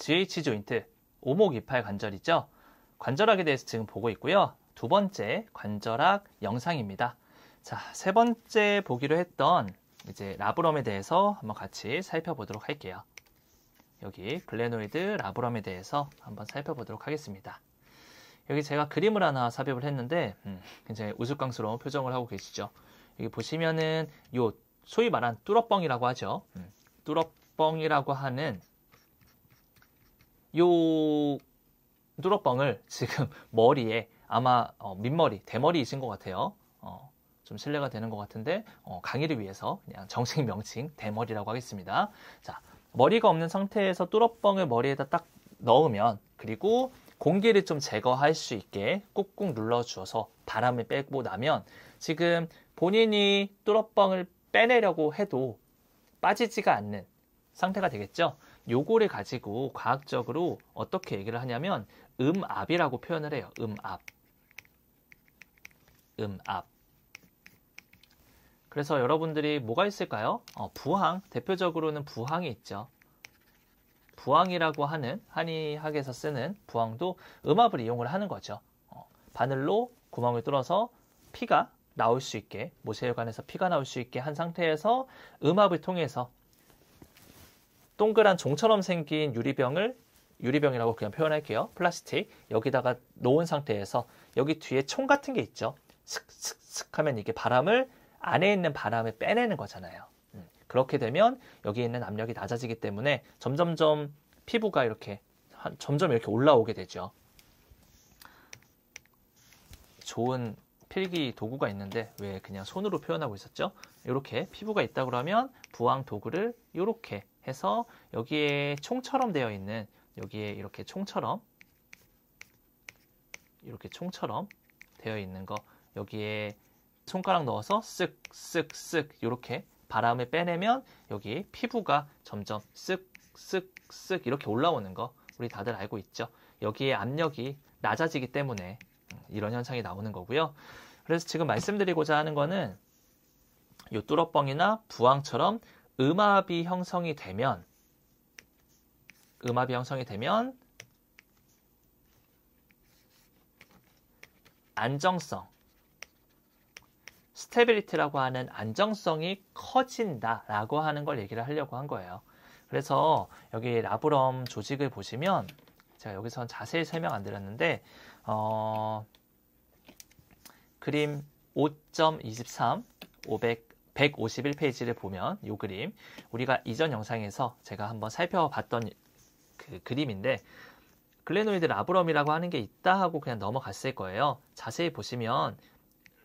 GH 조인트, 오목28 관절이죠. 관절학에 대해서 지금 보고 있고요. 두 번째 관절학 영상입니다. 자, 세 번째 보기로 했던 이제 라브럼에 대해서 한번 같이 살펴보도록 할게요. 여기 글레노이드 라브럼에 대해서 한번 살펴보도록 하겠습니다. 여기 제가 그림을 하나 삽입을 했는데 굉장히 우스꽝스러운 표정을 하고 계시죠. 여기 보시면은 요 소위 말한 뚫어뻥이라고 하죠. 뚫어뻥이라고 하는 요 뚫어뻥을 지금 머리에 아마 민머리, 대머리이신 것 같아요. 좀 신뢰가 되는 것 같은데 강의를 위해서 그냥 정식 명칭 대머리라고 하겠습니다. 자, 머리가 없는 상태에서 뚫어뻥을 머리에다 딱 넣으면 그리고 공기를 좀 제거할 수 있게 꾹꾹 눌러주어서 바람을 빼고 나면 지금 본인이 뚫어뻥을 빼내려고 해도 빠지지가 않는 상태가 되겠죠. 요거를 가지고 과학적으로 어떻게 얘기를 하냐면 음압이라고 표현을 해요. 음압. 그래서 여러분들이 뭐가 있을까요? 부항, 대표적으로는 부항이 있죠. 부항이라고 하는 한의학에서 쓰는 부항도 음압을 이용을 하는 거죠. 바늘로 구멍을 뚫어서 피가 나올 수 있게, 모세혈관에서 피가 나올 수 있게 한 상태에서 음압을 통해서 동그란 종처럼 생긴 유리병이라고 그냥 표현할게요. 플라스틱 여기다가 놓은 상태에서 여기 뒤에 총 같은 게 있죠. 슥슥슥 하면 이게 안에 있는 바람을 빼내는 거잖아요. 그렇게 되면 여기 있는 압력이 낮아지기 때문에 점점점 피부가 점점 이렇게 올라오게 되죠. 좋은 필기 도구가 있는데 왜 그냥 손으로 표현하고 있었죠? 이렇게 피부가 있다 그러면 부항 도구를 이렇게 해서 여기에 총처럼 되어 있는 여기에 이렇게 총처럼 되어 있는 거 여기에 손가락 넣어서 쓱쓱쓱 이렇게 바람을 빼내면 여기 피부가 점점 쓱쓱쓱 이렇게 올라오는 거 우리 다들 알고 있죠. 여기에 압력이 낮아지기 때문에 이런 현상이 나오는 거고요. 그래서 지금 말씀드리고자 하는 거는 이 뚫어뻥이나 부항처럼 음압이 형성이 되면 안정성, 스테빌리티라고 하는 안정성이 커진다라고 하는 걸 얘기를 하려고 한 거예요. 그래서 여기 라브럼 조직을 보시면 제가 여기서는 자세히 설명 안 드렸는데 그림 5.23 151페이지를 보면 이 그림 우리가 이전 영상에서 제가 한번 살펴봤던 그 그림인데 글레노이드 라브럼이라고 하는 게 있다 하고 그냥 넘어갔을 거예요. 자세히 보시면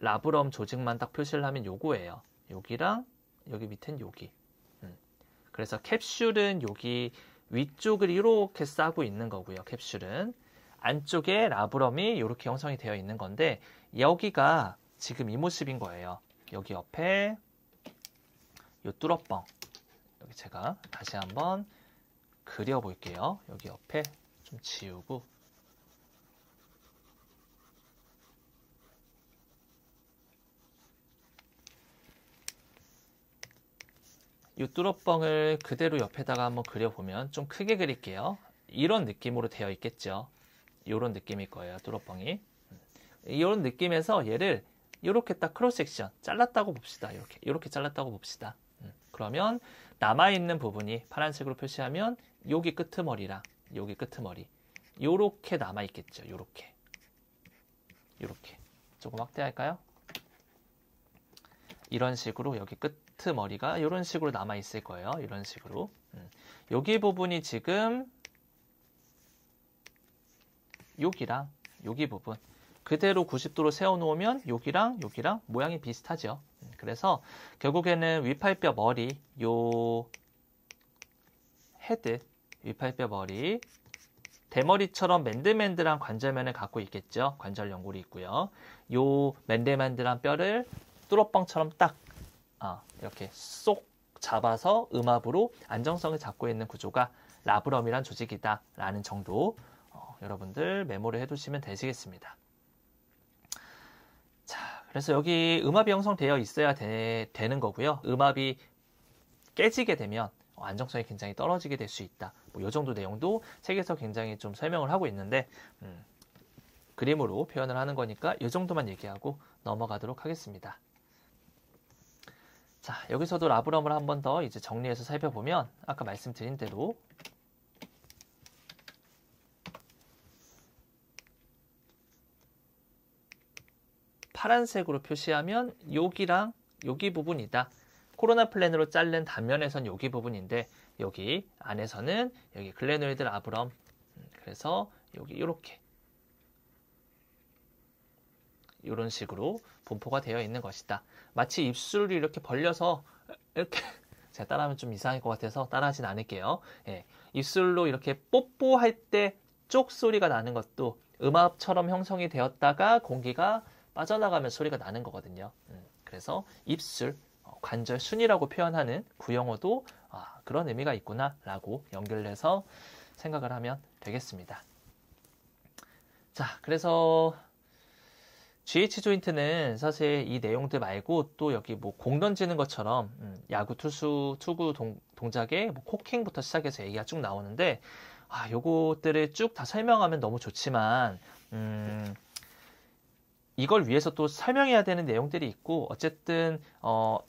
라브럼 조직만 딱 표시를 하면 요거예요. 여기랑 여기 밑엔 여기. 그래서 캡슐은 여기 위쪽을 이렇게 싸고 있는 거고요. 캡슐은 안쪽에 라브럼이 이렇게 형성이 되어 있는 건데 여기가 지금 이 모습인 거예요. 여기 옆에 요 뚫어뻥 여기 제가 다시 한번 그려볼게요. 여기 옆에 좀 지우고 이 뚫어뻥을 그대로 옆에다가 한번 그려보면 좀 크게 그릴게요. 이런 느낌으로 되어 있겠죠. 이런 느낌일 거예요. 뚫어뻥이. 이런 느낌에서 얘를 이렇게 딱 크로스 섹션 잘랐다고 봅시다. 이렇게 잘랐다고 봅시다. 그러면 남아있는 부분이 파란색으로 표시하면 여기 끄트머리랑 여기 끄트머리 요렇게 남아있겠죠. 요렇게 조금 확대할까요? 이런 식으로 여기 끄트머리가 이런 식으로 남아있을 거예요. 이런 식으로 여기 부분이 지금 여기랑 여기 부분 그대로 90도로 세워놓으면 여기랑 모양이 비슷하죠. 그래서 결국에는 위팔뼈 머리, 요 헤드, 위팔뼈 머리, 대머리처럼 맨들맨들한 관절면을 갖고 있겠죠. 관절 연골이 있고요. 요 맨들맨들한 뼈를 뚫어뻥처럼 딱 이렇게 쏙 잡아서 음압으로 안정성을 잡고 있는 구조가 라브럼이란 조직이다라는 정도 여러분들 메모를 해두시면 되시겠습니다. 자, 그래서 여기 음압이 형성되어 있어야 되는 거고요. 음압이 깨지게 되면 안정성이 굉장히 떨어지게 될 수 있다. 이 정도 내용도 책에서 굉장히 좀 설명을 하고 있는데 그림으로 표현을 하는 거니까 이 정도만 얘기하고 넘어가도록 하겠습니다. 자, 여기서도 라브럼을 한 번 더 이제 정리해서 살펴보면 아까 말씀드린 대로 파란색으로 표시하면 여기랑 여기 부분이다. 코로나 플랜으로 자른 단면에선 여기 부분인데 여기 안에서는 여기 글레노이드 라브럼, 그래서 여기 이렇게 이런 식으로 분포가 되어 있는 것이다. 마치 입술을 이렇게 벌려서 이렇게 제가 따라하면 좀 이상할 것 같아서 따라하진 않을게요. 예, 입술로 이렇게 뽀뽀할 때 쪽 소리가 나는 것도 음압처럼 형성이 되었다가 공기가 빠져나가면 소리가 나는 거거든요. 그래서 입술, 관절 순이라고 표현하는 구용어도 그런 의미가 있구나 라고 연결해서 생각을 하면 되겠습니다. 자, 그래서 GH 조인트는 사실 이 내용들 말고 또 여기 뭐 공 던지는 것처럼 야구 투구 동작에 뭐 코킹부터 시작해서 얘기가 쭉 나오는데 요것들을 쭉 다 설명하면 너무 좋지만 이걸 위해서 또 설명해야 되는 내용들이 있고 어쨌든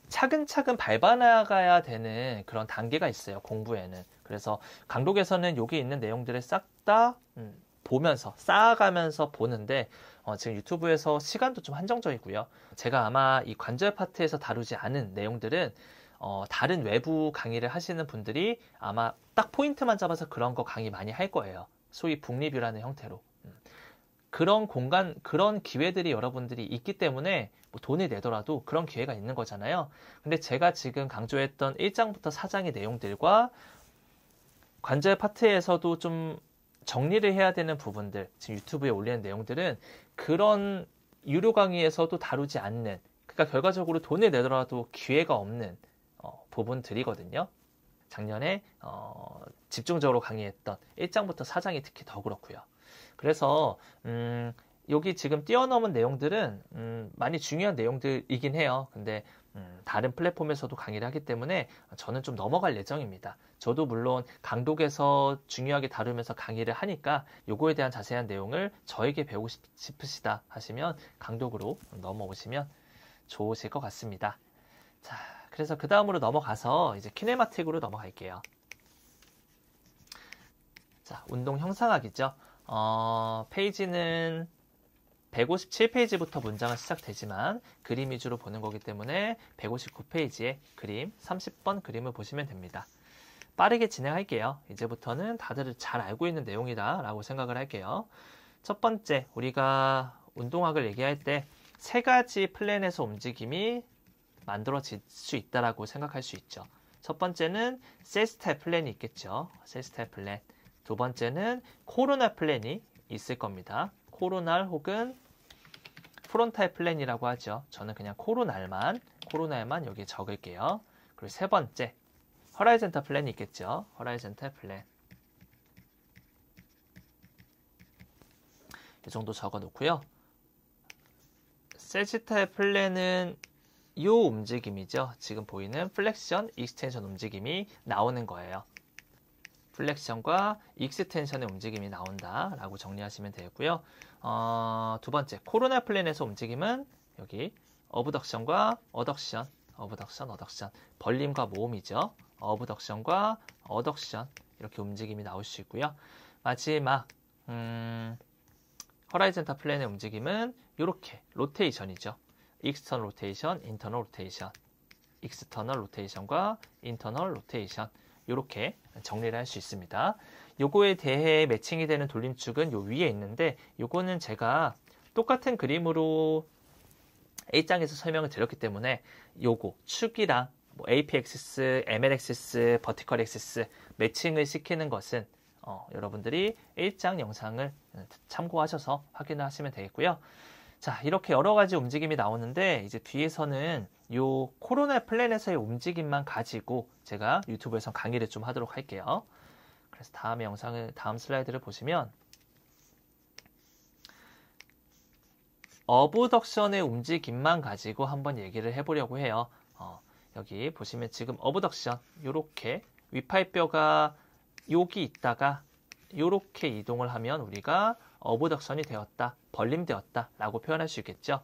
차근차근 밟아나가야 되는 그런 단계가 있어요. 공부에는. 그래서 강독에서는 여기 있는 내용들을 싹 다 보면서 쌓아가면서 보는데 지금 유튜브에서 시간도 좀 한정적이고요. 제가 아마 이 관절 파트에서 다루지 않은 내용들은 다른 외부 강의를 하시는 분들이 아마 딱 포인트만 잡아서 그런 거 강의 많이 할 거예요. 소위 북리뷰라는 형태로. 그런 공간, 그런 기회들이 여러분들이 있기 때문에 뭐 돈을 내더라도 그런 기회가 있는 거잖아요. 근데 제가 지금 강조했던 1장부터 4장의 내용들과 관절 파트에서도 좀 정리를 해야 되는 부분들, 지금 유튜브에 올리는 내용들은 그런 유료 강의에서도 다루지 않는, 그러니까 결과적으로 돈을 내더라도 기회가 없는 부분들이거든요. 작년에 집중적으로 강의했던 1장부터 4장이 특히 더 그렇고요. 그래서 여기 지금 뛰어넘은 내용들은 많이 중요한 내용들이긴 해요. 근데 다른 플랫폼에서도 강의를 하기 때문에 저는 좀 넘어갈 예정입니다. 저도 물론 강독에서 중요하게 다루면서 강의를 하니까 요거에 대한 자세한 내용을 저에게 배우고 싶으시다 하시면 강독으로 넘어오시면 좋으실 것 같습니다. 자, 그래서 그 다음으로 넘어가서 이제 키네마틱으로 넘어갈게요. 자, 운동 형상학이죠. 페이지는 157페이지부터 문장은 시작되지만 그림 위주로 보는 거기 때문에 159페이지에 그림 30번 그림을 보시면 됩니다. 빠르게 진행할게요. 이제부터는 다들 잘 알고 있는 내용이다 라고 생각을 할게요. 첫 번째, 우리가 운동학을 얘기할 때 세 가지 플랜에서 움직임이 만들어질 수 있다라고 생각할 수 있죠. 첫 번째는 셀스타일 플랜이 있겠죠. 셀스타일 플랜. 두 번째는 코로날 플랜이 있을 겁니다. 코로날 혹은 프론탈 플랜이라고 하죠. 저는 그냥 코로날만 여기에 적을게요. 그리고 세 번째, 허라이젠탈 플랜이 있겠죠. 허라이젠탈 플랜. 이 정도 적어 놓고요. 세지탈 플랜은 이 움직임이죠. 지금 보이는 플렉션, 익스텐션 움직임이 나오는 거예요. 플렉션과 익스텐션의 움직임이 나온다라고 정리하시면 되고요. 두 번째, 코로나 플랜에서 움직임은 여기 어브덕션과 어덕션, 어덕션, 벌림과 모음이죠. 어브덕션과 어덕션 이렇게 움직임이 나올 수 있고요. 마지막 허라이젠탈 플랜의 움직임은 이렇게 로테이션이죠. 익스터널 로테이션, 인터널 로테이션, 익스터널 로테이션과 인터널 로테이션 이렇게 정리를 할 수 있습니다. 요거에 대해 매칭이 되는 돌림축은 요 위에 있는데 요거는 제가 똑같은 그림으로 A장에서 설명을 드렸기 때문에 요거 축이랑 뭐 AP 액시스, ML 액시스, 버티컬 액시스 매칭을 시키는 것은 여러분들이 1장 영상을 참고하셔서 확인을 하시면 되겠고요. 자, 이렇게 여러 가지 움직임이 나오는데 이제 뒤에서는 요 코로나 플랜에서의 움직임만 가지고 제가 유튜브에서 강의를 좀 하도록 할게요. 그래서 다음 슬라이드를 보시면 어브덕션의 움직임만 가지고 한번 얘기를 해보려고 해요. 여기 보시면 지금 어브덕션 요렇게 윗팔뼈가 여기 있다가 이렇게 이동을 하면 우리가 어브덕션이 되었다, 벌림되었다 라고 표현할 수 있겠죠.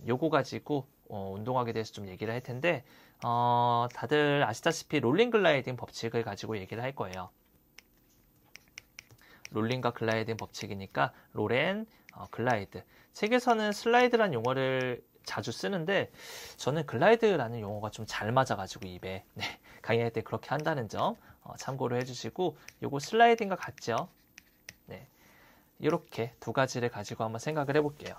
요거 가지고 운동학에 대해서 좀 얘기를 할 텐데 다들 아시다시피 롤링 글라이딩 법칙을 가지고 얘기를 할 거예요. 롤링과 글라이딩 법칙이니까 롤앤 글라이드. 책에서는 슬라이드란 용어를 자주 쓰는데 저는 글라이드라는 용어가 좀 잘 맞아가지고 입에 강의할 때 그렇게 한다는 점 참고를 해주시고 요거 슬라이딩과 같죠? 네, 이렇게 두 가지를 가지고 한번 생각을 해볼게요.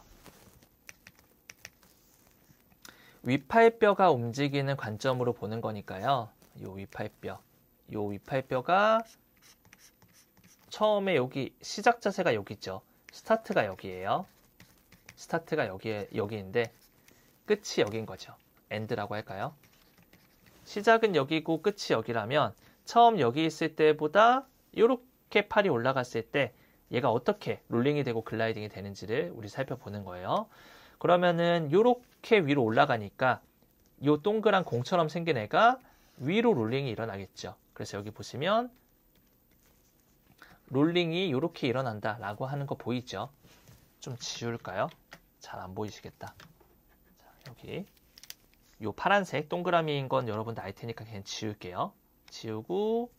윗팔뼈가 움직이는 관점으로 보는 거니까요. 요 윗팔뼈가 처음에 여기 시작 자세가 여기 있죠. 스타트가 여기예요. 스타트가 여기인데 끝이 여기인 거죠. 엔드라고 할까요? 시작은 여기고 끝이 여기라면 처음 여기 있을 때보다 이렇게 팔이 올라갔을 때 얘가 어떻게 롤링이 되고 글라이딩이 되는지를 우리 살펴보는 거예요. 그러면은 이렇게 위로 올라가니까 이 동그란 공처럼 생긴 애가 위로 롤링이 일어나겠죠. 그래서 여기 보시면 롤링이 이렇게 일어난다 라고 하는 거 보이죠? 좀 지울까요? 잘 안 보이시겠다. 자, 여기 요 파란색 동그라미인 건 여러분들 알 테니까 그냥 지울게요. 지우고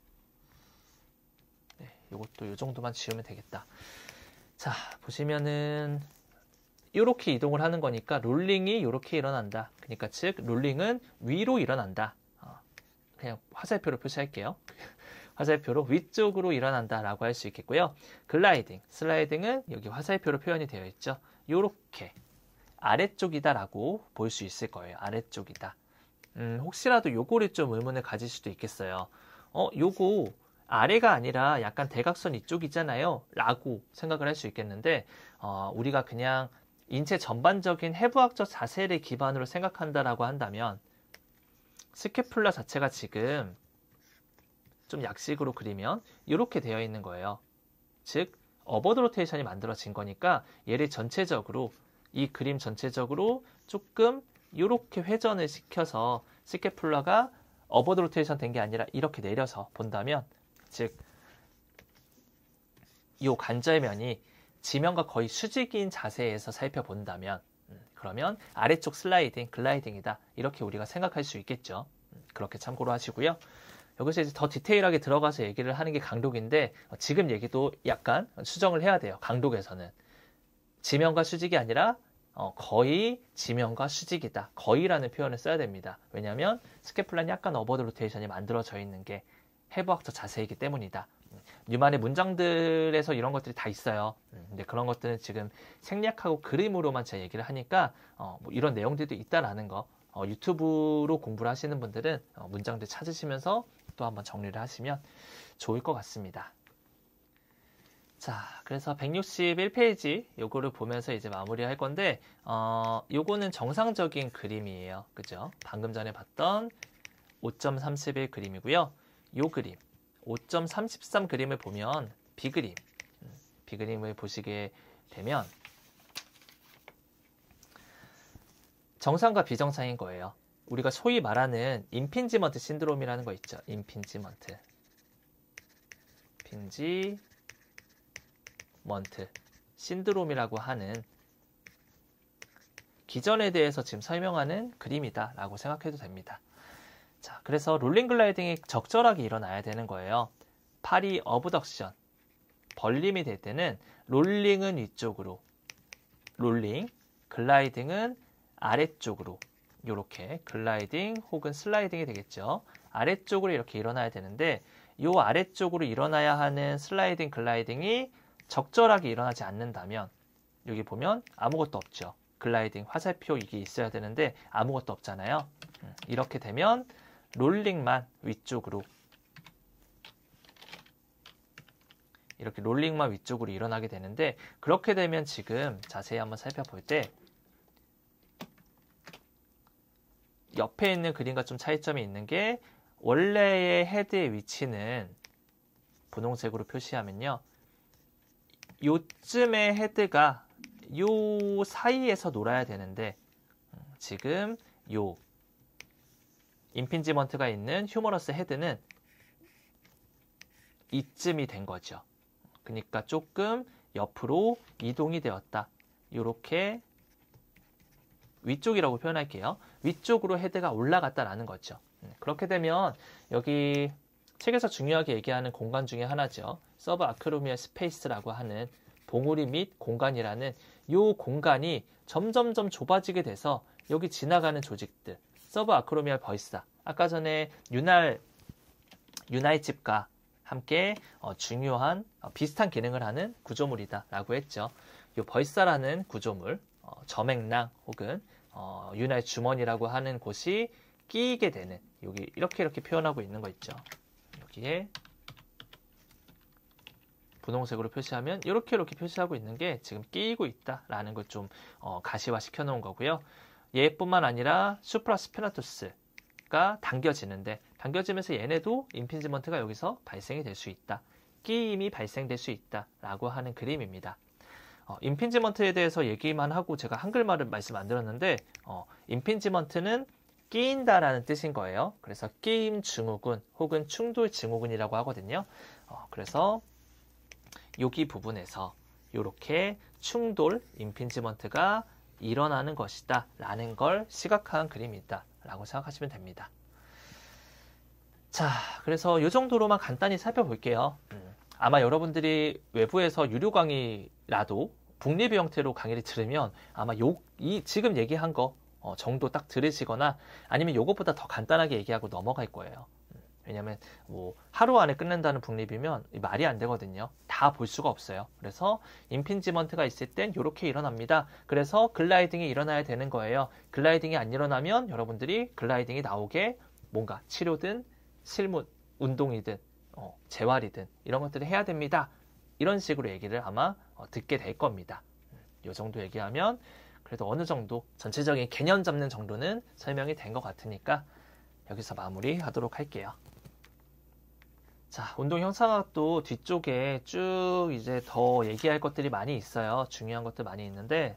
요것도 요 정도만 지우면 되겠다. 자, 보시면은 이렇게 이동을 하는 거니까 롤링이 이렇게 일어난다. 그러니까 즉 롤링은 위로 일어난다. 그냥 화살표로 표시할게요. 화살표로 위쪽으로 일어난다라고 할 수 있겠고요. 글라이딩, 슬라이딩은 여기 화살표로 표현이 되어 있죠. 이렇게 아래쪽이다라고 볼 수 있을 거예요. 아래쪽이다. 혹시라도 요거를 좀 의문을 가질 수도 있겠어요. 요거 아래가 아니라 약간 대각선 이쪽이잖아요. 라고 생각을 할 수 있겠는데 우리가 그냥 인체 전반적인 해부학적 자세를 기반으로 생각한다라고 한다면 스캐플라 자체가 지금 좀 약식으로 그리면 이렇게 되어 있는 거예요. 즉 어버드 로테이션이 만들어진 거니까 얘를 전체적으로 이 그림 전체적으로 조금 이렇게 회전을 시켜서 스캐플라가 어버드 로테이션 된 게 아니라 이렇게 내려서 본다면 즉 이 관절면이 지면과 거의 수직인 자세에서 살펴본다면 그러면 아래쪽 슬라이딩, 글라이딩이다 이렇게 우리가 생각할 수 있겠죠. 그렇게 참고로 하시고요. 여기서 이제 더 디테일하게 들어가서 얘기를 하는 게 강독인데 지금 얘기도 약간 수정을 해야 돼요. 강독에서는 지면과 수직이 아니라 거의 지면과 수직이다. 거의라는 표현을 써야 됩니다. 왜냐하면 스캐플라는 약간 어버드 로테이션이 만들어져 있는 게 해부학적 자세이기 때문이다. 뉴만의 문장들에서 이런 것들이 다 있어요. 근데 그런 것들은 지금 생략하고 그림으로만 제가 얘기를 하니까 뭐 이런 내용들도 있다라는 거 유튜브로 공부를 하시는 분들은 문장들 찾으시면서 또 한번 정리를 하시면 좋을 것 같습니다. 자, 그래서 161페이지 요거를 보면서 이제 마무리할 건데 요거는 정상적인 그림이에요. 그죠? 방금 전에 봤던 5.31 그림이고요. 요 그림 5.33 그림을 보면 비그림을 보시게 되면 정상과 비정상인 거예요. 우리가 소위 말하는 임핀지먼트 신드롬이라는 거 있죠. 임핀지먼트 신드롬이라고 하는 기전에 대해서 지금 설명하는 그림이다 라고 생각해도 됩니다. 자, 그래서 롤링 글라이딩이 적절하게 일어나야 되는 거예요. 팔이 어브덕션, 벌림이 될 때는 롤링은 위쪽으로, 글라이딩은 아래쪽으로 이렇게 글라이딩 혹은 슬라이딩이 되겠죠. 아래쪽으로 이렇게 일어나야 되는데 이 아래쪽으로 일어나야 하는 슬라이딩, 글라이딩이 적절하게 일어나지 않는다면 여기 보면 아무것도 없죠. 글라이딩, 화살표 이게 있어야 되는데 아무것도 없잖아요. 이렇게 되면 롤링만 위쪽으로 이렇게 롤링만 위쪽으로 일어나게 되는데 그렇게 되면 지금 자세히 한번 살펴볼 때 옆에 있는 그림과 좀 차이점이 있는 게 원래의 헤드의 위치는 분홍색으로 표시하면요. 요쯤의 헤드가 요 사이에서 놀아야 되는데 지금 요 임핀지먼트가 있는 휴머러스 헤드는 이쯤이 된 거죠. 그러니까 조금 옆으로 이동이 되었다. 이렇게 위쪽이라고 표현할게요. 위쪽으로 헤드가 올라갔다라는 거죠. 그렇게 되면 여기 책에서 중요하게 얘기하는 공간 중에 하나죠. 서브 아크로미얼 스페이스라고 하는 봉우리 및 공간이라는 이 공간이 점점점 좁아지게 돼서 여기 지나가는 조직들, 서브 아크로미얼 벌사, 아까 전에 윤활 칩과 함께 중요한 비슷한 기능을 하는 구조물이다 라고 했죠. 이 벌사라는 구조물, 점액낭 혹은 윤활 주머니라고 하는 곳이 끼이게 되는, 여기 이렇게 표현하고 있는 거 있죠. 여기에 분홍색으로 표시하면 이렇게 표시하고 있는 게 지금 끼이고 있다라는 걸 좀 가시화 시켜 놓은 거고요. 얘뿐만 아니라 수프라스피나투스가 당겨지는데, 당겨지면서 얘네도 임핀지먼트가 여기서 발생이 될 수 있다. 끼임이 발생될 수 있다라고 하는 그림입니다. 임핀지먼트에 대해서 얘기만 하고 제가 한글말을 말씀 안 드렸는데, 임핀지먼트는 끼인다라는 뜻인 거예요. 그래서 끼임 증후군 혹은 충돌 증후군이라고 하거든요. 그래서 여기 부분에서 이렇게 충돌, 임핀지먼트가 일어나는 것이다 라는 걸 시각화한 그림이다 라고 생각하시면 됩니다. 자, 그래서 이 정도로만 간단히 살펴볼게요. 아마 여러분들이 외부에서 유료 강의라도 북리뷰 형태로 강의를 들으면 아마 이 지금 얘기한 거 정도 딱 들으시거나 아니면 요것보다 더 간단하게 얘기하고 넘어갈 거예요. 왜냐면 뭐 하루 안에 끝낸다는 북리뷰면 말이 안 되거든요. 다 볼 수가 없어요. 그래서 임핀지먼트가 있을 땐 이렇게 일어납니다. 그래서 글라이딩이 일어나야 되는 거예요. 글라이딩이 안 일어나면 여러분들이 글라이딩이 나오게 뭔가 치료든 실무, 운동이든 재활이든 이런 것들을 해야 됩니다. 이런 식으로 얘기를 아마 듣게 될 겁니다. 이 정도 얘기하면 그래도 어느 정도 전체적인 개념 잡는 정도는 설명이 된 것 같으니까 여기서 마무리하도록 할게요. 자, 운동 형상학도 뒤쪽에 쭉 이제 더 얘기할 것들이 많이 있어요. 중요한 것들 많이 있는데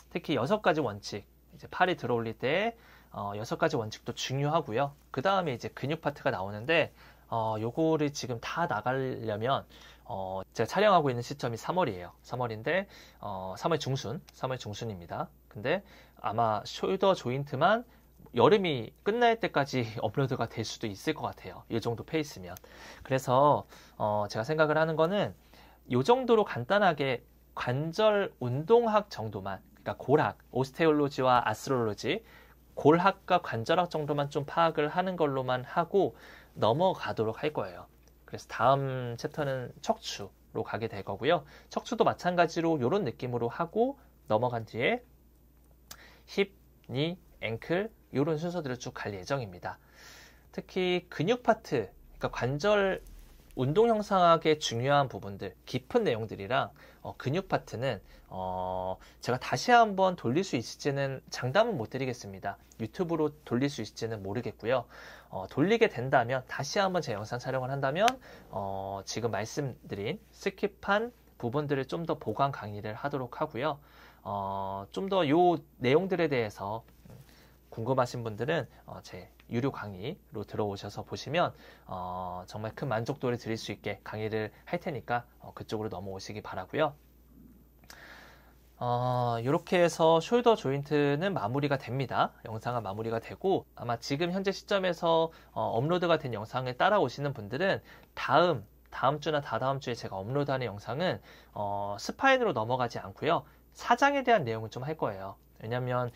특히 6가지 원칙, 이제 팔이 들어올릴 때 6가지 원칙도 중요하고요. 그 다음에 이제 근육 파트가 나오는데 요거를 지금 다 나가려면 제가 촬영하고 있는 시점이 3월이에요. 3월인데 3월 중순입니다. 근데 아마 숄더 조인트만 여름이 끝날 때까지 업로드가 될 수도 있을 것 같아요. 이 정도 페이스면. 그래서 제가 생각을 하는 거는 이 정도로 간단하게 관절 운동학 정도만, 그러니까 골학, 오스테올로지와 아스트롤로지, 골학과 관절학 정도만 좀 파악을 하는 걸로만 하고 넘어가도록 할 거예요. 그래서 다음 챕터는 척추로 가게 될 거고요. 척추도 마찬가지로 이런 느낌으로 하고 넘어간 뒤에 힙, 니, 앵클 이런 순서대로 쭉 갈 예정입니다. 특히 근육 파트, 그러니까 관절 운동 형상학의 중요한 부분들, 깊은 내용들이랑 근육 파트는 제가 다시 한번 돌릴 수 있을지는 장담은 못 드리겠습니다. 유튜브로 돌릴 수 있을지는 모르겠고요. 돌리게 된다면 다시 한번 제 영상 촬영을 한다면 지금 말씀드린 스킵한 부분들을 좀 더 보강 강의를 하도록 하고요. 좀 더 요 내용들에 대해서 궁금하신 분들은 제 유료 강의로 들어오셔서 보시면 정말 큰 만족도를 드릴 수 있게 강의를 할 테니까 그쪽으로 넘어오시기 바라고요. 이렇게 해서 숄더 조인트는 마무리가 됩니다. 영상은 마무리가 되고 아마 지금 현재 시점에서 업로드가 된 영상을 따라오시는 분들은 다음 주나 다다음 주에 제가 업로드하는 영상은 스파인으로 넘어가지 않고요. 사장에 대한 내용을 좀 할 거예요. 왜냐하면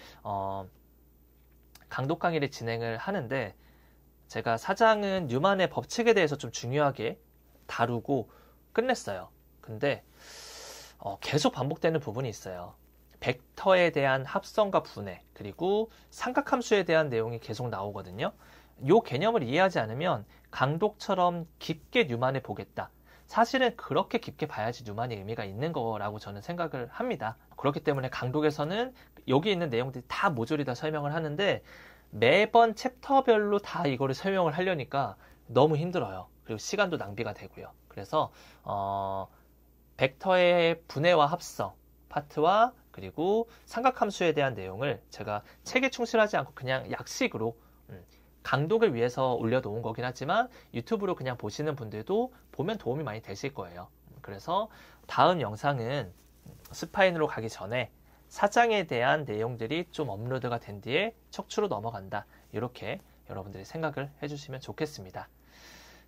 강독 강의를 진행을 하는데 제가 사장은 뉴만의 법칙에 대해서 좀 중요하게 다루고 끝냈어요. 근데 계속 반복되는 부분이 있어요. 벡터에 대한 합성과 분해, 그리고 삼각함수에 대한 내용이 계속 나오거든요. 이 개념을 이해하지 않으면 강독처럼 깊게 뉴만을 보겠다. 사실은 그렇게 깊게 봐야지 뉴만이 의미가 있는 거라고 저는 생각을 합니다. 그렇기 때문에 강독에서는 여기 있는 내용들이 다 모조리 다 설명을 하는데 매번 챕터별로 다 이거를 설명을 하려니까 너무 힘들어요. 그리고 시간도 낭비가 되고요. 그래서 벡터의 분해와 합성 파트와 그리고 삼각함수에 대한 내용을 제가 책에 충실하지 않고 그냥 약식으로 강독을 위해서 올려놓은 거긴 하지만 유튜브로 그냥 보시는 분들도 보면 도움이 많이 되실 거예요. 그래서 다음 영상은 스파인으로 가기 전에 사장에 대한 내용들이 좀 업로드가 된 뒤에 척추로 넘어간다. 이렇게 여러분들이 생각을 해주시면 좋겠습니다.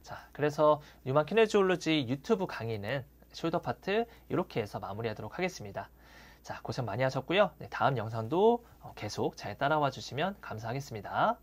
자, 그래서 뉴만 키네지올로지 유튜브 강의는 숄더 파트 이렇게 해서 마무리하도록 하겠습니다. 자, 고생 많이 하셨고요. 네, 다음 영상도 계속 잘 따라와 주시면 감사하겠습니다.